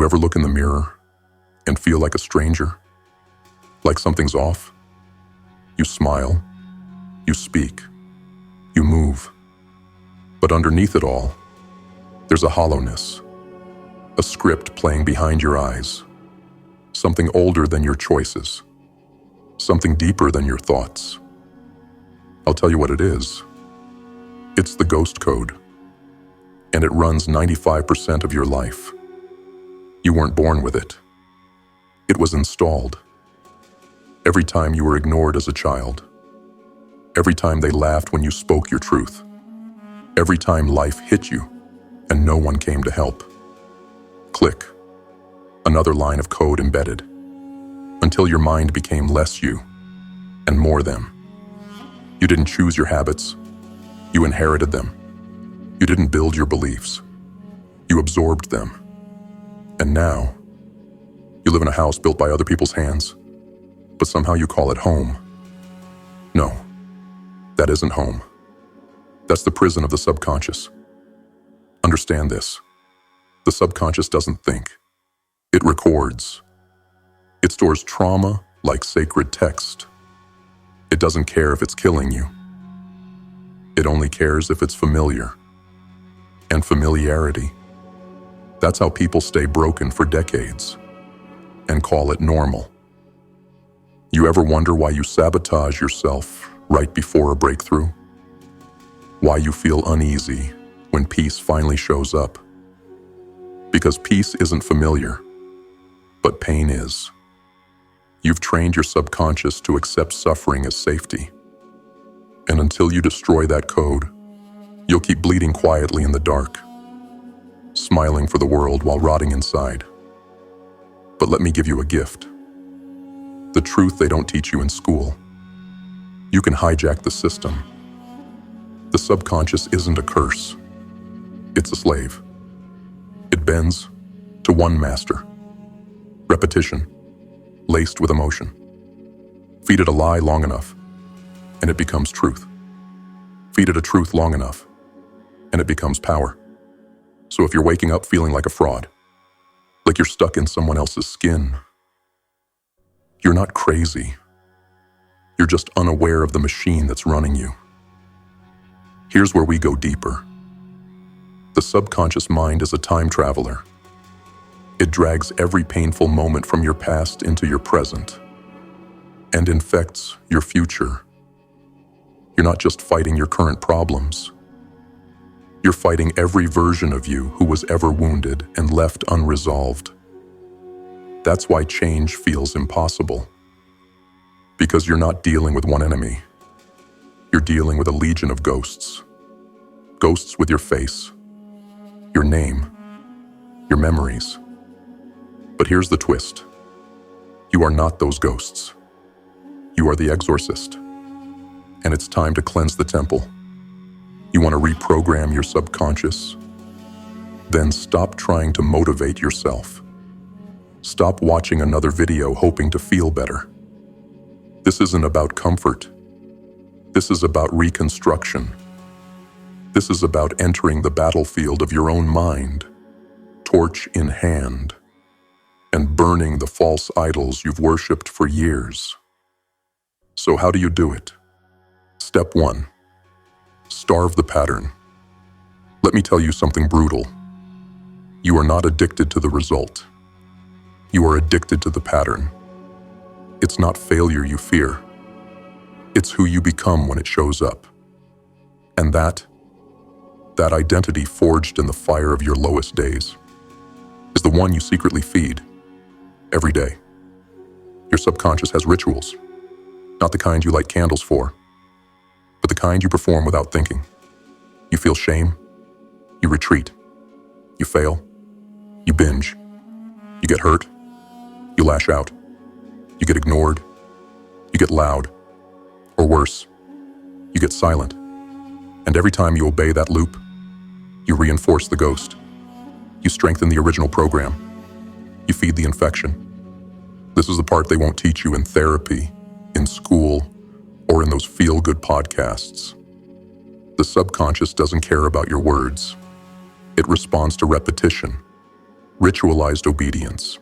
you ever look in the mirror and feel like a stranger? Like something's off? You smile, you speak, you move. But underneath it all, there's a hollowness, a script playing behind your eyes, something older than your choices, something deeper than your thoughts. I'll tell you what it is. It's the ghost code, and it runs 95% of your life. You weren't born with it. It was installed. Every time you were ignored as a child, every time they laughed when you spoke your truth, every time life hit you and no one came to help. Click. Another line of code embedded, until your mind became less you and more them. You didn't choose your habits. You inherited them. You didn't build your beliefs. You absorbed them. And now, you live in a house built by other people's hands, but somehow you call it home. No, that isn't home. That's the prison of the subconscious. Understand this. The subconscious doesn't think. It records. It stores trauma like sacred text. It doesn't care if it's killing you. It only cares if it's familiar. And familiarity, that's how people stay broken for decades and call it normal. You ever wonder why you sabotage yourself right before a breakthrough? Why you feel uneasy when peace finally shows up? Because peace isn't familiar, but pain is. You've trained your subconscious to accept suffering as safety. And until you destroy that code, you'll keep bleeding quietly in the dark, smiling for the world while rotting inside. But let me give you a gift. The truth they don't teach you in school. You can hijack the system. The subconscious isn't a curse. It's a slave. It bends to one master. Repetition, laced with emotion. Feed it a lie long enough, and it becomes truth. Feed it a truth long enough, and it becomes power. So if you're waking up feeling like a fraud, like you're stuck in someone else's skin, you're not crazy. You're just unaware of the machine that's running you. Here's where we go deeper. The subconscious mind is a time traveler. It drags every painful moment from your past into your present and infects your future. You're not just fighting your current problems. You're fighting every version of you who was ever wounded and left unresolved. That's why change feels impossible. Because you're not dealing with one enemy. You're dealing with a legion of ghosts. Ghosts with your face, your name, your memories. But here's the twist. You are not those ghosts. You are the exorcist. And it's time to cleanse the temple. You want to reprogram your subconscious? Then stop trying to motivate yourself. Stop watching another video hoping to feel better. This isn't about comfort. This is about reconstruction. This is about entering the battlefield of your own mind, torch in hand, and burning the false idols you've worshipped for years. So how do you do it? Step 1. Starve the pattern. Let me tell you something brutal. You are not addicted to the result. You are addicted to the pattern. It's not failure you fear. It's who you become when it shows up. And that identity forged in the fire of your lowest days is the one you secretly feed every day. Your subconscious has rituals, not the kind you light candles for, but the kind you perform without thinking. You feel shame, you retreat, you fail, you binge, you get hurt, you lash out, you get ignored, you get loud, or worse, you get silent. And every time you obey that loop, you reinforce the ghost. You strengthen the original program. You feed the infection. This is the part they won't teach you in therapy, in school, or in those feel-good podcasts. The subconscious doesn't care about your words. It responds to repetition. ritualized obedience.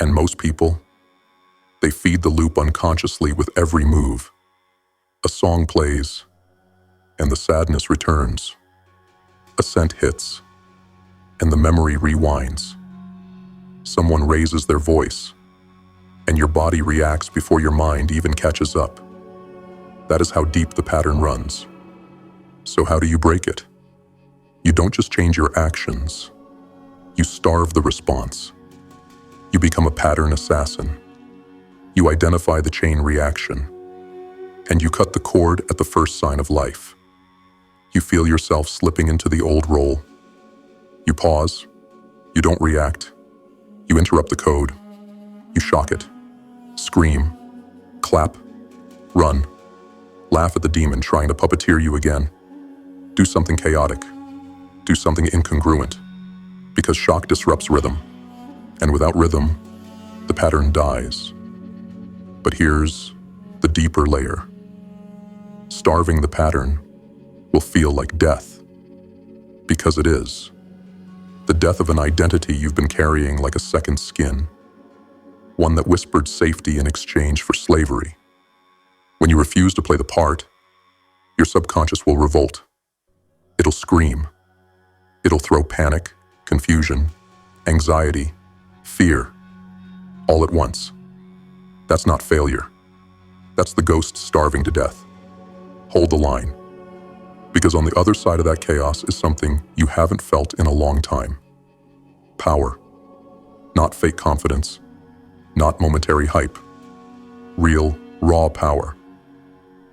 And most people, they feed the loop unconsciously with every move. A song plays, and the sadness returns. A scent hits, and the memory rewinds. Someone raises their voice, and your body reacts before your mind even catches up. That is how deep the pattern runs. So how do you break it? You don't just change your actions. You starve the response. You become a pattern assassin. You identify the chain reaction, and you cut the cord at the first sign of life. You feel yourself slipping into the old role. You pause. You don't react. You interrupt the code. You shock it. Scream. Clap. Run. Laugh at the demon trying to puppeteer you again. Do something chaotic. Do something incongruent. Because shock disrupts rhythm. And without rhythm, the pattern dies. But here's the deeper layer. Starving the pattern will feel like death. Because it is. The death of an identity you've been carrying like a second skin. One that whispered safety in exchange for slavery. When you refuse to play the part, your subconscious will revolt. It'll scream. It'll throw panic, confusion, anxiety, fear, all at once. That's not failure. That's the ghost starving to death. Hold the line. Because on the other side of that chaos is something you haven't felt in a long time. Power. Not fake confidence. Not momentary hype. Real, raw power.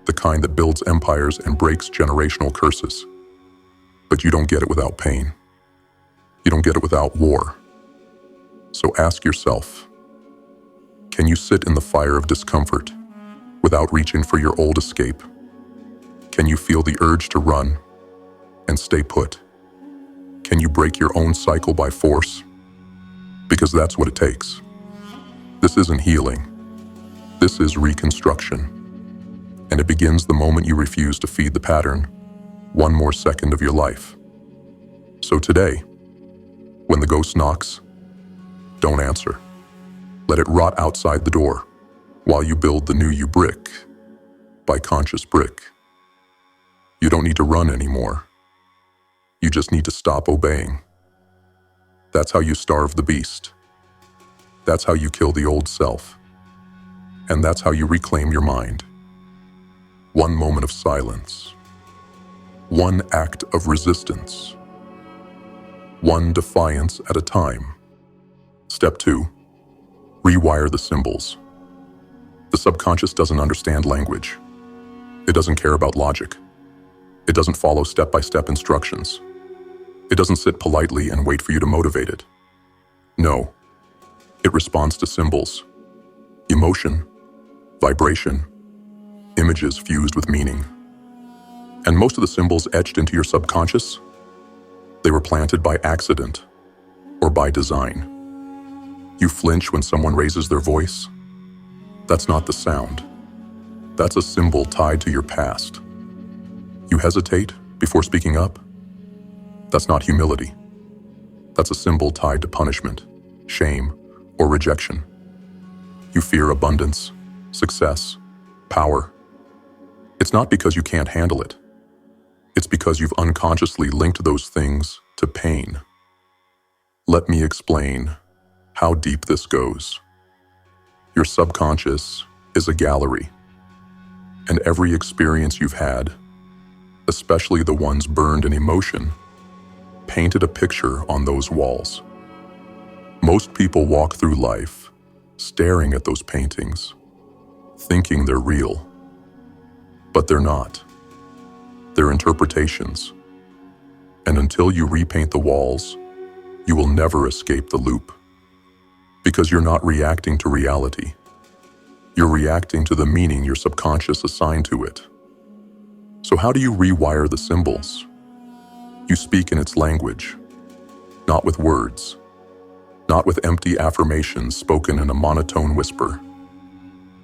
The kind that builds empires and breaks generational curses. But you don't get it without pain. You don't get it without war. So ask yourself, can you sit in the fire of discomfort without reaching for your old escape? Can you feel the urge to run and stay put? Can you break your own cycle by force? Because that's what it takes. This isn't healing. This is reconstruction. And it begins the moment you refuse to feed the pattern one more second of your life. So today, when the ghost knocks, don't answer. Let it rot outside the door while you build the new you brick by conscious brick. You don't need to run anymore. You just need to stop obeying. That's how you starve the beast. That's how you kill the old self. And that's how you reclaim your mind. One moment of silence. One act of resistance. One defiance at a time. Step 2. Rewire the symbols. The subconscious doesn't understand language. It doesn't care about logic. It doesn't follow step-by-step instructions. It doesn't sit politely and wait for you to motivate it. No. It responds to symbols. Emotion, vibration, images fused with meaning. And most of the symbols etched into your subconscious, they were planted by accident or by design. You flinch when someone raises their voice. That's not the sound. That's a symbol tied to your past. You hesitate before speaking up. That's not humility. That's a symbol tied to punishment, shame, or rejection. You fear abundance, success, power. It's not because you can't handle it. It's because you've unconsciously linked those things to pain. Let me explain how deep this goes. Your subconscious is a gallery, and every experience you've had, especially the ones burned in emotion, painted a picture on those walls. Most people walk through life staring at those paintings, thinking they're real. But they're not. They're interpretations. And until you repaint the walls, you will never escape the loop. Because you're not reacting to reality. You're reacting to the meaning your subconscious assigned to it. So how do you rewire the symbols? You speak in its language, not with words, not with empty affirmations spoken in a monotone whisper,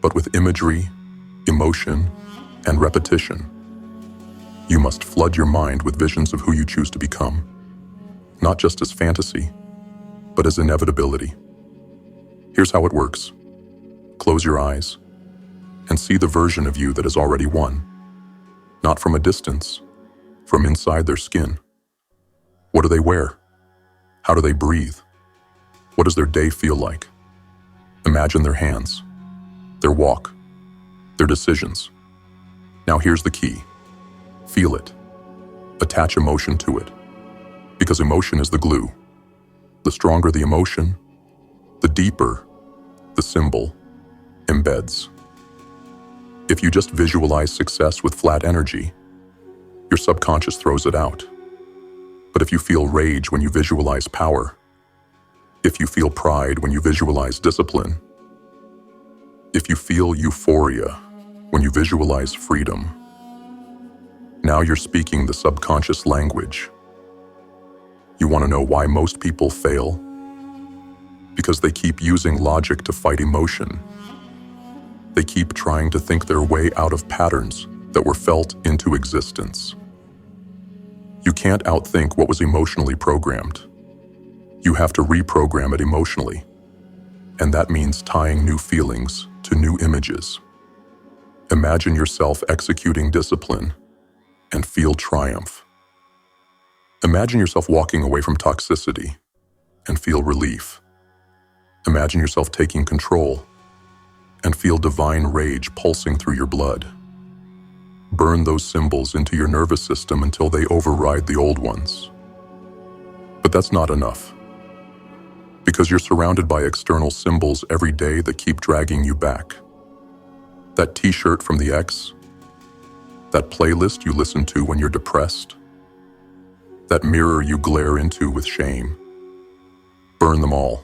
but with imagery, emotion, and repetition. You must flood your mind with visions of who you choose to become, not just as fantasy, but as inevitability. Here's how it works. Close your eyes and see the version of you that has already won. Not from a distance, from inside their skin. What do they wear? How do they breathe? What does their day feel like? Imagine their hands, their walk, their decisions. Now here's the key. Feel it. Attach emotion to it. Because emotion is the glue. The stronger the emotion, the deeper the symbol embeds. If you just visualize success with flat energy, your subconscious throws it out. But if you feel rage when you visualize power, if you feel pride when you visualize discipline, if you feel euphoria when you visualize freedom, now you're speaking the subconscious language. You want to know why most people fail? Because they keep using logic to fight emotion. They keep trying to think their way out of patterns that were felt into existence. You can't outthink what was emotionally programmed. You have to reprogram it emotionally. And that means tying new feelings to new images. Imagine yourself executing discipline and feel triumph. Imagine yourself walking away from toxicity and feel relief. Imagine yourself taking control and feel divine rage pulsing through your blood. Burn those symbols into your nervous system until they override the old ones. But that's not enough. Because you're surrounded by external symbols every day that keep dragging you back. That t-shirt from the ex, that playlist you listen to when you're depressed, that mirror you glare into with shame. Burn them all.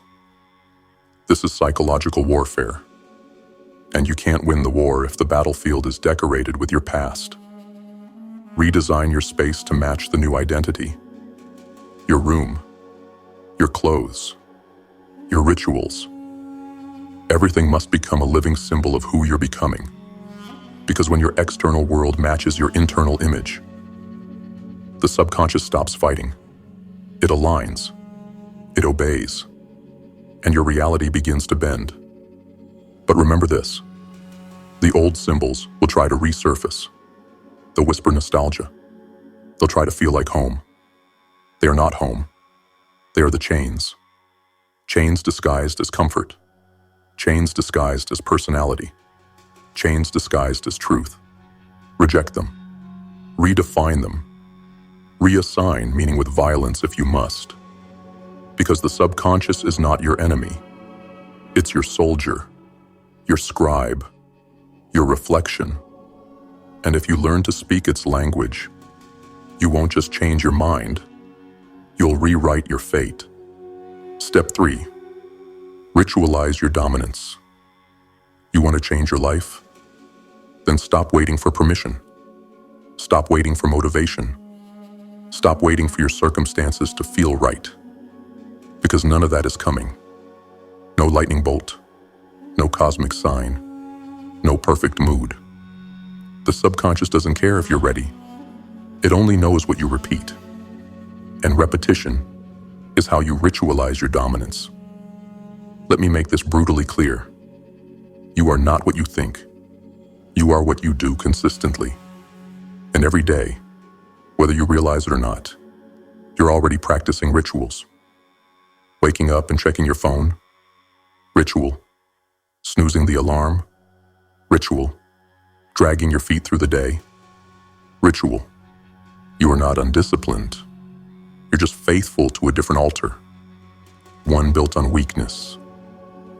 This is psychological warfare. And you can't win the war if the battlefield is decorated with your past. Redesign your space to match the new identity. Your room, your clothes, your rituals. Everything must become a living symbol of who you're becoming. Because when your external world matches your internal image, the subconscious stops fighting. It aligns. It obeys. And your reality begins to bend. But remember this. The old symbols will try to resurface. They'll whisper nostalgia. They'll try to feel like home. They are not home. They are the chains. Chains disguised as comfort. Chains disguised as personality. Chains disguised as truth. Reject them. Redefine them. Reassign, meaning with violence if you must. Because the subconscious is not your enemy. It's your soldier, your scribe, your reflection. And if you learn to speak its language, you won't just change your mind, you'll rewrite your fate. Step 3. Ritualize your dominance. You want to change your life? Then stop waiting for permission. Stop waiting for motivation. Stop waiting for your circumstances to feel right. Because none of that is coming. No lightning bolt. No cosmic sign. No perfect mood. The subconscious doesn't care if you're ready. It only knows what you repeat. And repetition is how you ritualize your dominance. Let me make this brutally clear. You are not what you think. You are what you do consistently. And every day, whether you realize it or not, you're already practicing rituals. Waking up and checking your phone, ritual. Snoozing the alarm, ritual. Dragging your feet through the day, ritual. You are not undisciplined. You're just faithful to a different altar. One built on weakness.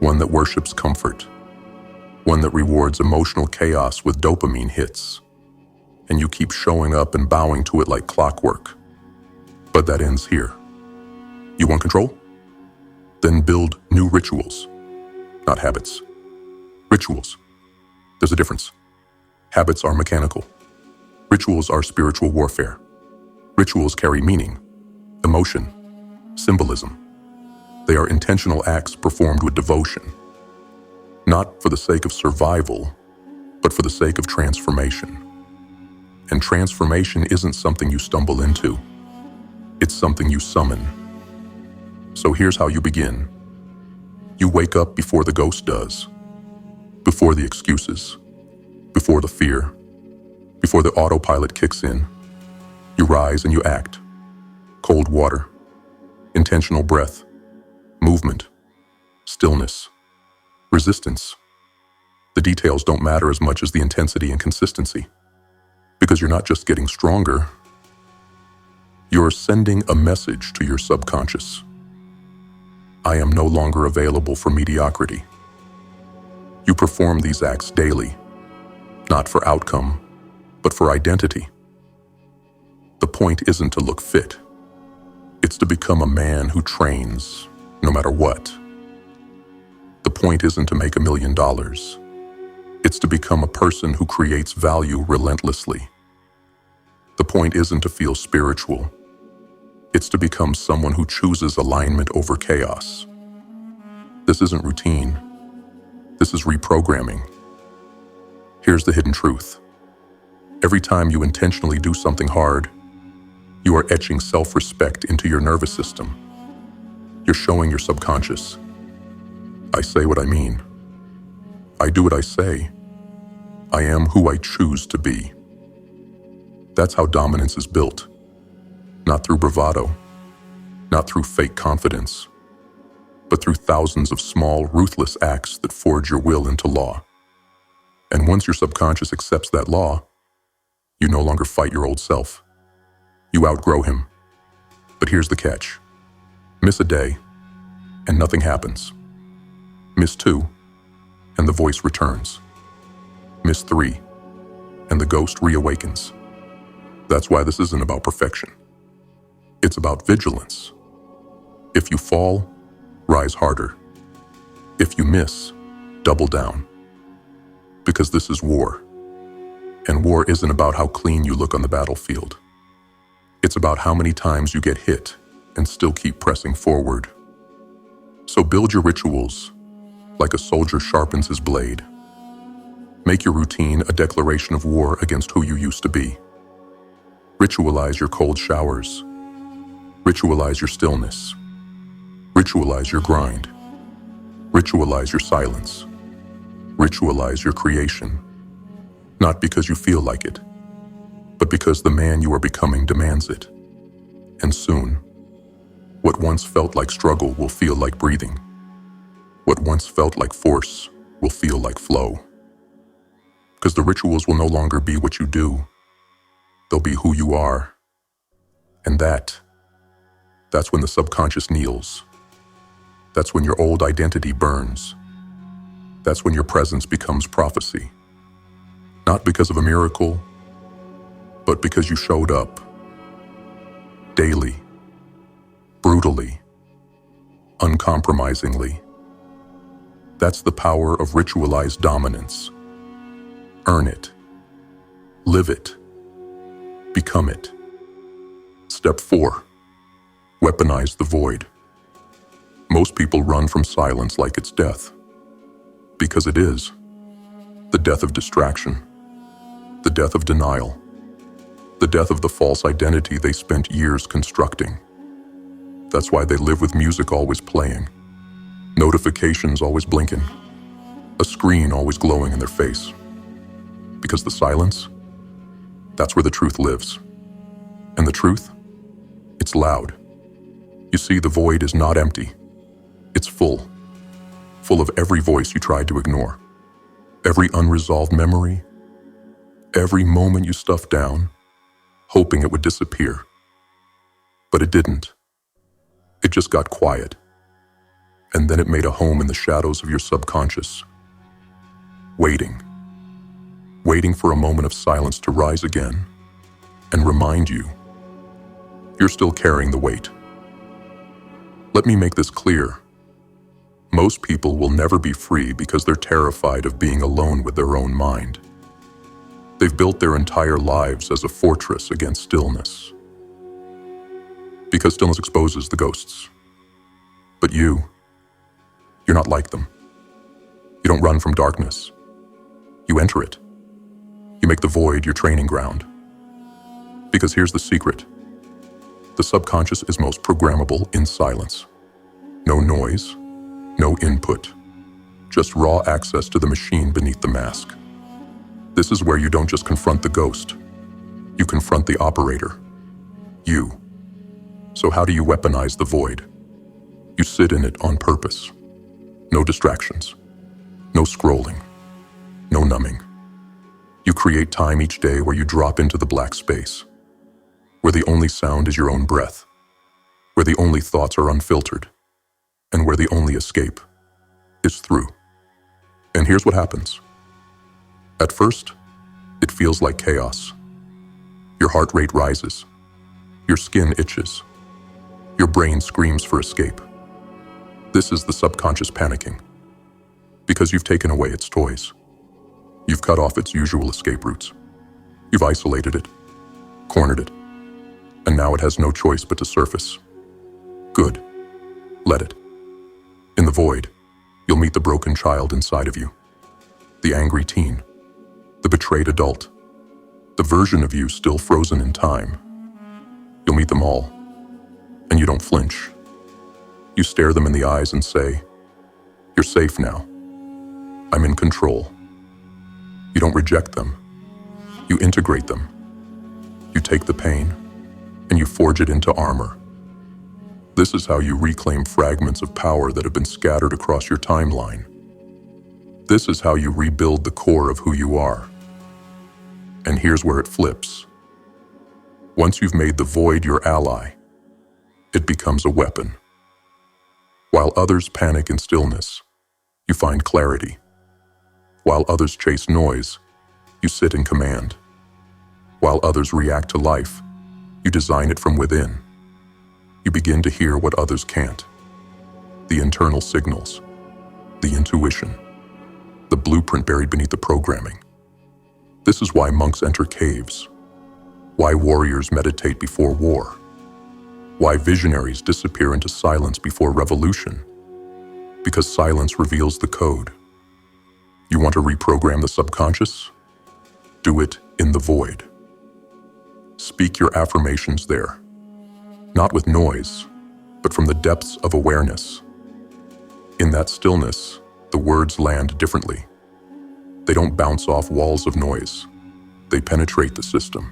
One that worships comfort. One that rewards emotional chaos with dopamine hits. And you keep showing up and bowing to it like clockwork. But that ends here. You want control? Then build new rituals, not habits. Rituals. There's a difference. Habits are mechanical. Rituals are spiritual warfare. Rituals carry meaning, emotion, symbolism. They are intentional acts performed with devotion. Not for the sake of survival, but for the sake of transformation. And transformation isn't something you stumble into. It's something you summon. So here's how you begin. You wake up before the ghost does, before the excuses, before the fear, before the autopilot kicks in. You rise and you act. Cold water, intentional breath, movement, stillness, resistance. The details don't matter as much as the intensity and consistency, because you're not just getting stronger, you're sending a message to your subconscious. I am no longer available for mediocrity. You perform these acts daily, not for outcome, but for identity. The point isn't to look fit. It's to become a man who trains, no matter what. The point isn't to make $1 million. It's to become a person who creates value relentlessly. The point isn't to feel spiritual. It's to become someone who chooses alignment over chaos. This isn't routine. This is reprogramming. Here's the hidden truth. Every time you intentionally do something hard, you are etching self-respect into your nervous system. You're showing your subconscious, I say what I mean. I do what I say. I am who I choose to be. That's how dominance is built. Not through bravado, not through fake confidence, but through thousands of small, ruthless acts that forge your will into law. And once your subconscious accepts that law, you no longer fight your old self. You outgrow him. But here's the catch. Miss a day, and nothing happens. Miss 2, and the voice returns. Miss 3, and the ghost reawakens. That's why this isn't about perfection. It's about vigilance. If you fall, rise harder. If you miss, double down. Because this is war. And war isn't about how clean you look on the battlefield. It's about how many times you get hit and still keep pressing forward. So build your rituals like a soldier sharpens his blade. Make your routine a declaration of war against who you used to be. Ritualize your cold showers. Ritualize your stillness. Ritualize your grind. Ritualize your silence. Ritualize your creation. Not because you feel like it, but because the man you are becoming demands it. And soon, what once felt like struggle will feel like breathing. What once felt like force will feel like flow. Because the rituals will no longer be what you do. They'll be who you are. And that's when the subconscious kneels. That's when your old identity burns. That's when your presence becomes prophecy. Not because of a miracle, but because you showed up. Daily, brutally, uncompromisingly. That's the power of ritualized dominance. Earn it. Live it. Become it. Step 4. Weaponize the void. Most people run from silence like it's death. Because it is. The death of distraction. The death of denial. The death of the false identity they spent years constructing. That's why they live with music always playing, notifications always blinking, a screen always glowing in their face. Because the silence, that's where the truth lives. And the truth, it's loud. You see, the void is not empty. It's full of every voice you tried to ignore, every unresolved memory, every moment you stuffed down, hoping it would disappear. But it didn't. It just got quiet. And then it made a home in the shadows of your subconscious. Waiting for a moment of silence to rise again and remind you you're still carrying the weight. Let me make this clear. Most people will never be free because they're terrified of being alone with their own mind. They've built their entire lives as a fortress against stillness. Because stillness exposes the ghosts. But you're not like them. You don't run from darkness. You enter it. You make the void your training ground. Because here's the secret. The subconscious is most programmable in silence. No noise, no input, just raw access to the machine beneath the mask. This is where you don't just confront the ghost, you confront the operator, you. So how do you weaponize the void? You sit in it on purpose. No distractions, no scrolling, no numbing. You create time each day where you drop into the black space, where the only sound is your own breath, where the only thoughts are unfiltered, and where the only escape is through. And here's what happens. At first, it feels like chaos. Your heart rate rises, your skin itches, your brain screams for escape. This is the subconscious panicking, because you've taken away its toys. You've cut off its usual escape routes. You've isolated it, cornered it, and now it has no choice but to surface. Good. Let it. In the void, you'll meet the broken child inside of you, the angry teen, the betrayed adult, the version of you still frozen in time. You'll meet them all, and you don't flinch. You stare them in the eyes and say, "You're safe now. I'm in control." You don't reject them. You integrate them. You take the pain, and you forge it into armor. This is how you reclaim fragments of power that have been scattered across your timeline. This is how you rebuild the core of who you are. And here's where it flips. Once you've made the void your ally, it becomes a weapon. While others panic in stillness, you find clarity. While others chase noise, you sit in command. While others react to life, you design it from within. You begin to hear what others can't. The internal signals, the intuition, the blueprint buried beneath the programming. This is why monks enter caves, why warriors meditate before war, why visionaries disappear into silence before revolution. Because silence reveals the code. You want to reprogram the subconscious? Do it in the void. Speak your affirmations there. Not with noise, but from the depths of awareness. In that stillness, the words land differently. They don't bounce off walls of noise. They penetrate the system.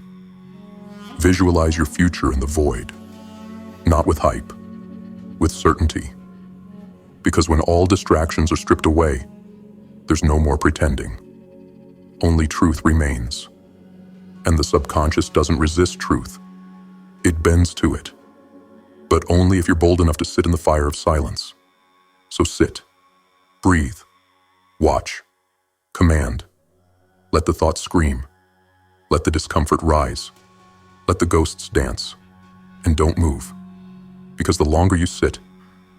Visualize your future in the void. Not with hype, with certainty. Because when all distractions are stripped away, there's no more pretending. Only truth remains. And the subconscious doesn't resist truth. It bends to it. But only if you're bold enough to sit in the fire of silence. So sit, breathe, watch, command. Let the thoughts scream. Let the discomfort rise. Let the ghosts dance. And don't move. Because the longer you sit,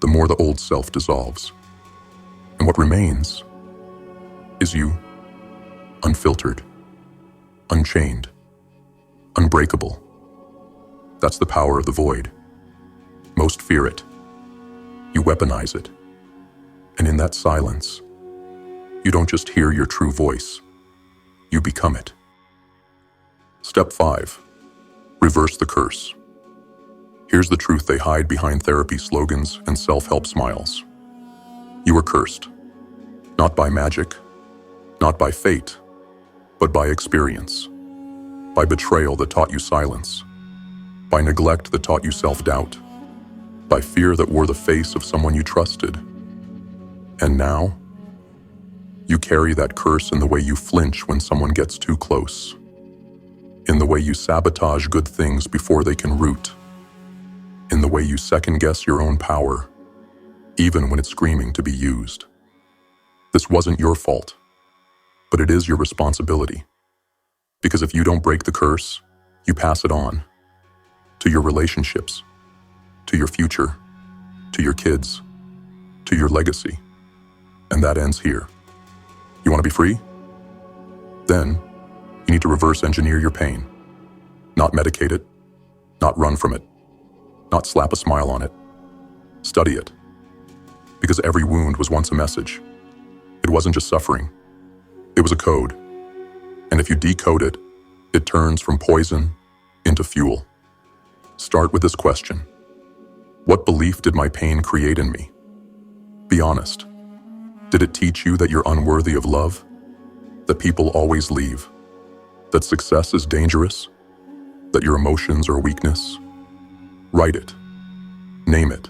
the more the old self dissolves. And what remains is you, unfiltered, unchained, unbreakable. That's the power of the void. Most fear it. You weaponize it. And in that silence, you don't just hear your true voice, you become it. Step 5. Reverse the curse. Here's the truth they hide behind therapy slogans and self-help smiles. You were cursed. Not by magic, not by fate, but by experience. By betrayal that taught you silence. By neglect that taught you self-doubt. By fear that wore the face of someone you trusted. And now, you carry that curse in the way you flinch when someone gets too close. In the way you sabotage good things before they can root. In the way you second-guess your own power, even when it's screaming to be used. This wasn't your fault, but it is your responsibility. Because if you don't break the curse, you pass it on. To your relationships, to your future, to your kids, to your legacy. And that ends here. You want to be free? Then, you need to reverse engineer your pain. Not medicate it, not run from it, not slap a smile on it. Study it. Because every wound was once a message. It wasn't just suffering. It was a code. And if you decode it, it turns from poison into fuel. Start with this question. What belief did my pain create in me? Be honest. Did it teach you that you're unworthy of love? That people always leave? That success is dangerous? That your emotions are weakness? Write it. Name it.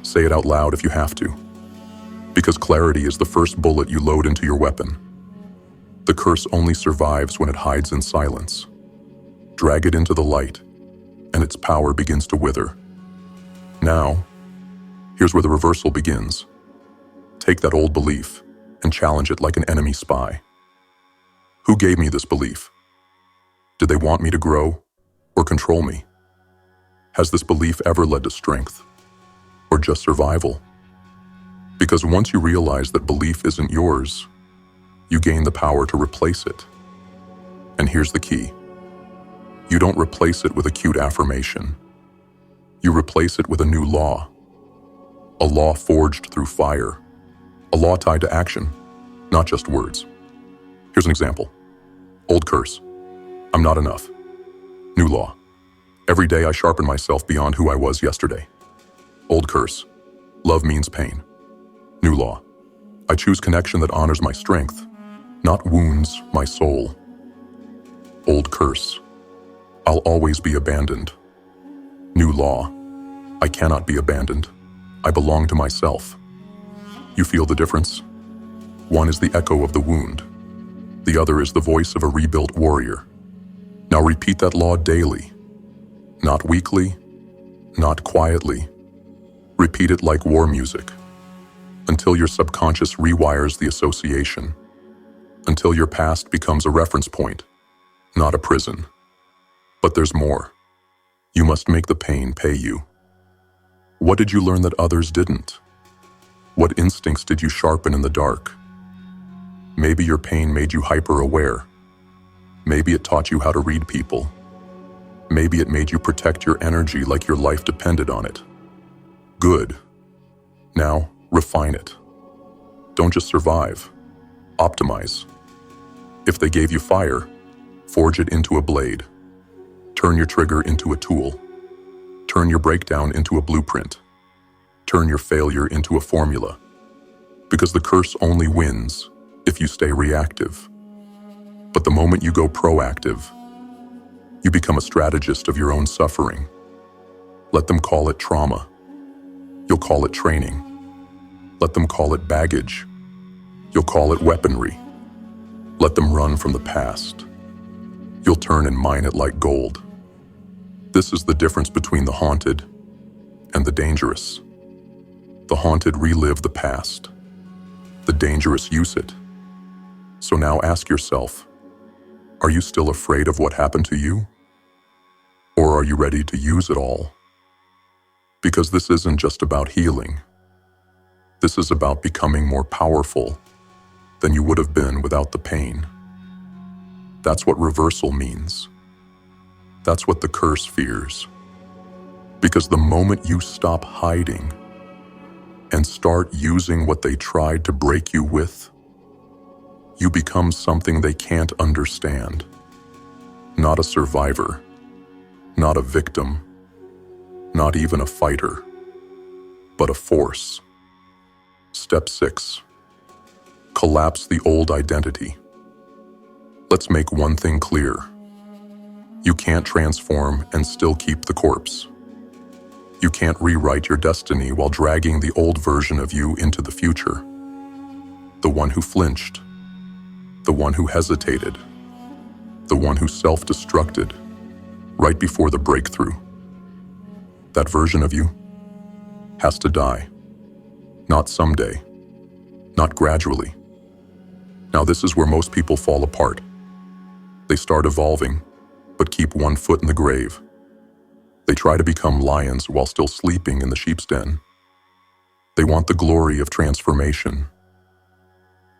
Say it out loud if you have to. Because clarity is the first bullet you load into your weapon. The curse only survives when it hides in silence. Drag it into the light, and its power begins to wither. Now, here's where the reversal begins. Take that old belief and challenge it like an enemy spy. Who gave me this belief? Did they want me to grow or control me? Has this belief ever led to strength or just survival? Because once you realize that belief isn't yours, you gain the power to replace it. And here's the key. You don't replace it with a cute affirmation. You replace it with a new law. A law forged through fire. A law tied to action, not just words. Here's an example. Old curse. I'm not enough. New law. Every day I sharpen myself beyond who I was yesterday. Old curse. Love means pain. New law. I choose connection that honors my strength, not wounds my soul. Old curse. I'll always be abandoned. New law. I cannot be abandoned. I belong to myself. You feel the difference? One is the echo of the wound. The other is the voice of a rebuilt warrior. Now repeat that law daily. Not weekly, not quietly. Repeat it like war music. Until your subconscious rewires the association. Until your past becomes a reference point, not a prison. But there's more. You must make the pain pay you. What did you learn that others didn't? What instincts did you sharpen in the dark? Maybe your pain made you hyper-aware. Maybe it taught you how to read people. Maybe it made you protect your energy like your life depended on it. Good. Now, refine it. Don't just survive. Optimize. If they gave you fire, forge it into a blade. Turn your trigger into a tool. Turn your breakdown into a blueprint. Turn your failure into a formula. Because the curse only wins if you stay reactive. But the moment you go proactive, you become a strategist of your own suffering. Let them call it trauma. You'll call it training. Let them call it baggage. You'll call it weaponry. Let them run from the past. You'll turn and mine it like gold. This is the difference between the haunted and the dangerous. The haunted relive the past. The dangerous use it. So now ask yourself, are you still afraid of what happened to you? Or are you ready to use it all? Because this isn't just about healing. This is about becoming more powerful than you would have been without the pain. That's what reversal means. That's what the curse fears. Because the moment you stop hiding and start using what they tried to break you with, you become something they can't understand. Not a survivor, not a victim, not even a fighter, but a force. Step 6. Collapse the old identity. Let's make one thing clear. You can't transform and still keep the corpse. You can't rewrite your destiny while dragging the old version of you into the future. The one who flinched, the one who hesitated, the one who self-destructed right before the breakthrough. That version of you has to die. Not someday, not gradually. Now this is where most people fall apart. They start evolving, but keep one foot in the grave. They try to become lions while still sleeping in the sheep's den. They want the glory of transformation,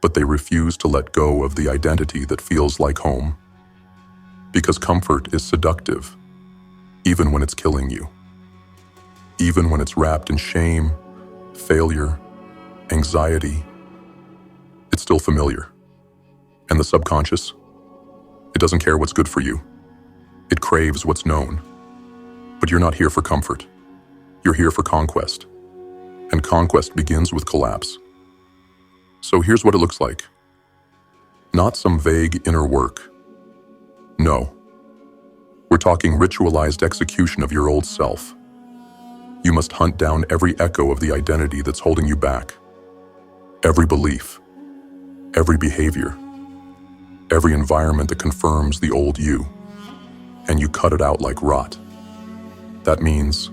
but they refuse to let go of the identity that feels like home. Because comfort is seductive, even when it's killing you. Even when it's wrapped in shame, failure, anxiety, it's still familiar. And the subconscious, it doesn't care what's good for you. It craves what's known. But you're not here for comfort. You're here for conquest. And conquest begins with collapse. So here's what it looks like. Not some vague inner work. No. We're talking ritualized execution of your old self. You must hunt down every echo of the identity that's holding you back. Every belief, every behavior, every environment that confirms the old you, and you cut it out like rot. That means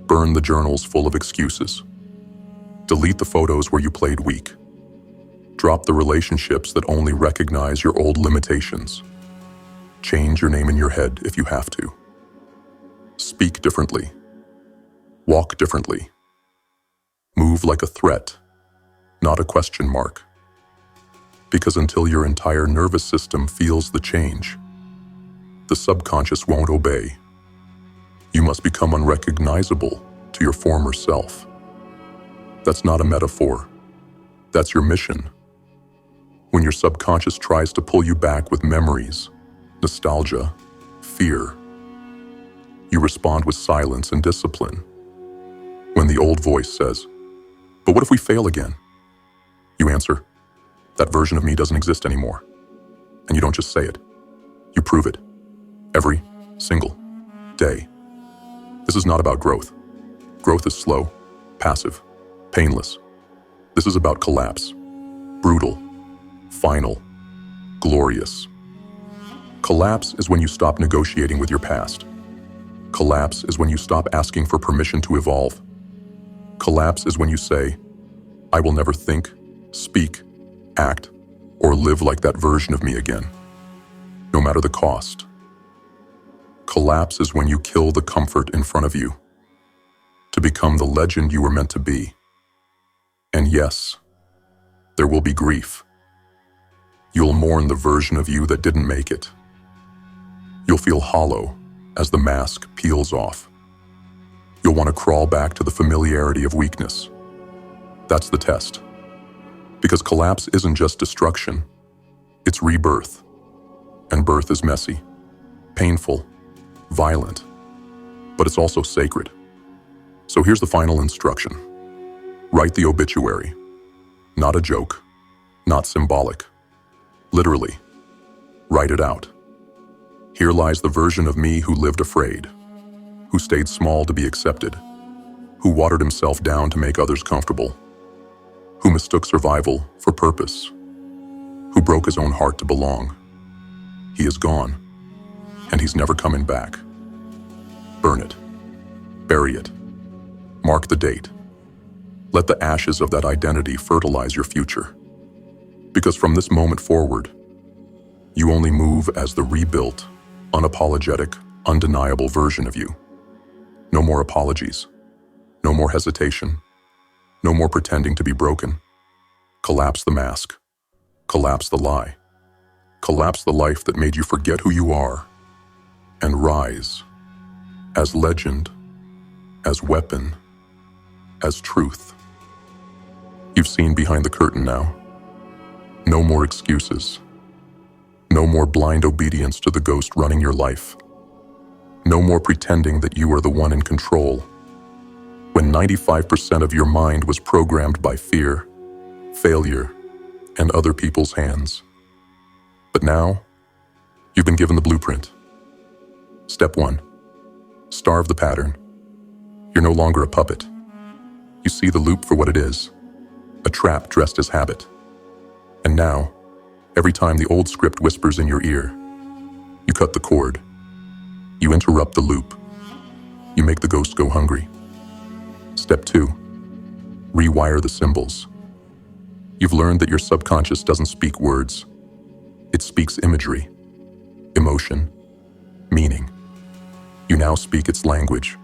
burn the journals full of excuses. Delete the photos where you played weak. Drop the relationships that only recognize your old limitations. Change your name in your head if you have to. Speak differently. Walk differently. Move like a threat, not a question mark. Because until your entire nervous system feels the change, the subconscious won't obey. You must become unrecognizable to your former self. That's not a metaphor. That's your mission. When your subconscious tries to pull you back with memories, nostalgia, fear, you respond with silence and discipline. When the old voice says, "But what if we fail again?" You answer, "That version of me doesn't exist anymore." And you don't just say it, you prove it. Every single day. This is not about growth. Growth is slow, passive, painless. This is about collapse. Brutal, final, glorious. Collapse is when you stop negotiating with your past. Collapse is when you stop asking for permission to evolve. Collapse is when you say, "I will never think, speak, act, or live like that version of me again, no matter the cost." Collapse is when you kill the comfort in front of you to become the legend you were meant to be. And yes, there will be grief. You'll mourn the version of you that didn't make it. You'll feel hollow as the mask peels off. You'll want to crawl back to the familiarity of weakness. That's the test. Because collapse isn't just destruction, it's rebirth. And birth is messy, painful, violent, but it's also sacred. So here's the final instruction. Write the obituary. Not a joke, not symbolic. Literally, write it out. Here lies the version of me who lived afraid, who stayed small to be accepted, who watered himself down to make others comfortable, who mistook survival for purpose, who broke his own heart to belong. He is gone, and he's never coming back. Burn it. Bury it. Mark the date. Let the ashes of that identity fertilize your future. Because from this moment forward, you only move as the rebuilt, unapologetic, undeniable version of you. No more apologies. No more hesitation. No more pretending to be broken. Collapse the mask. Collapse the lie. Collapse the life that made you forget who you are. And rise as legend, as weapon, as truth. You've seen behind the curtain now. No more excuses. No more blind obedience to the ghost running your life. No more pretending that you are the one in control, when 95% of your mind was programmed by fear, failure, and other people's hands. But now, you've been given the blueprint. Step 1. Starve the pattern. You're no longer a puppet. You see the loop for what it is, a trap dressed as habit. And now, every time the old script whispers in your ear, you cut the cord. You interrupt the loop. You make the ghost go hungry. Step 2. Rewire the symbols. You've learned that your subconscious doesn't speak words. It speaks imagery, emotion, meaning. You now speak its language.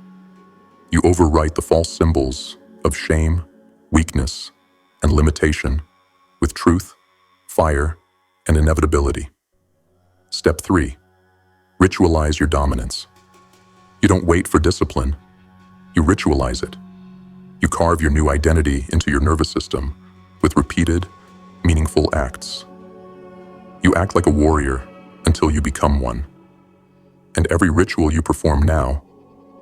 You overwrite the false symbols of shame, weakness, and limitation with truth, fire, and inevitability. Step 3. Ritualize your dominance. You don't wait for discipline. You ritualize it. You carve your new identity into your nervous system with repeated, meaningful acts. You act like a warrior until you become one. And every ritual you perform now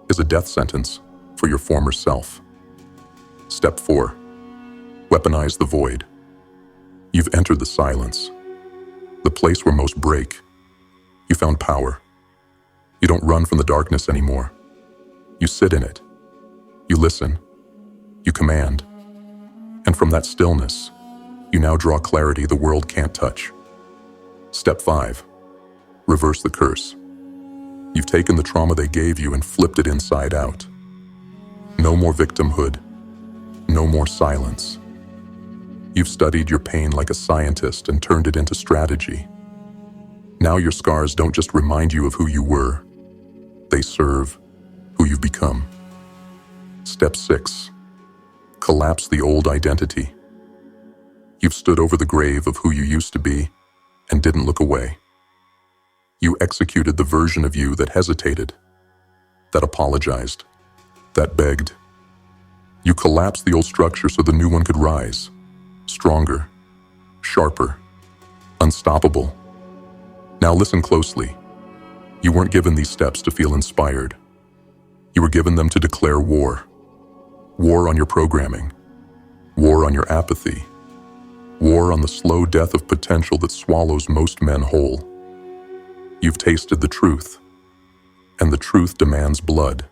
is a death sentence for your former self. Step 4. Weaponize the void. You've entered the silence, the place where most break. You found power. You don't run from the darkness anymore. You sit in it. You listen. You command. And from that stillness, you now draw clarity the world can't touch. Step 5. Reverse the curse. You've taken the trauma they gave you and flipped it inside out. No more victimhood. No more silence. You've studied your pain like a scientist and turned it into strategy. Now your scars don't just remind you of who you were. They serve who you've become. Step 6. Collapse the old identity. You've stood over the grave of who you used to be and didn't look away. You executed the version of you that hesitated, that apologized, that begged. You collapsed the old structure so the new one could rise, stronger, sharper, unstoppable. Now listen closely. You weren't given these steps to feel inspired. You were given them to declare war. War on your programming. War on your apathy. War on the slow death of potential that swallows most men whole. You've tasted the truth, and the truth demands blood.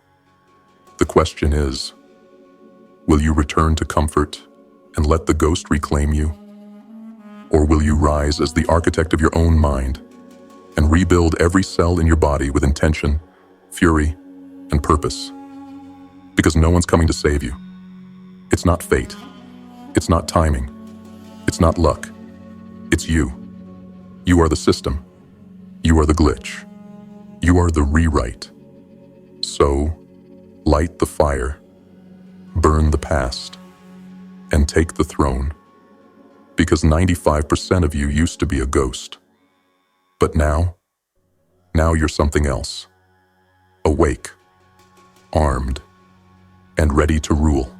The question is, will you return to comfort and let the ghost reclaim you? Or will you rise as the architect of your own mind and rebuild every cell in your body with intention, fury, and purpose? Because no one's coming to save you. It's not fate. It's not timing. It's not luck. It's you. You are the system. You are the glitch. You are the rewrite. So, light the fire, burn the past, and take the throne. Because 95% of you used to be a ghost. But now you're something else. Awake, armed, and ready to rule.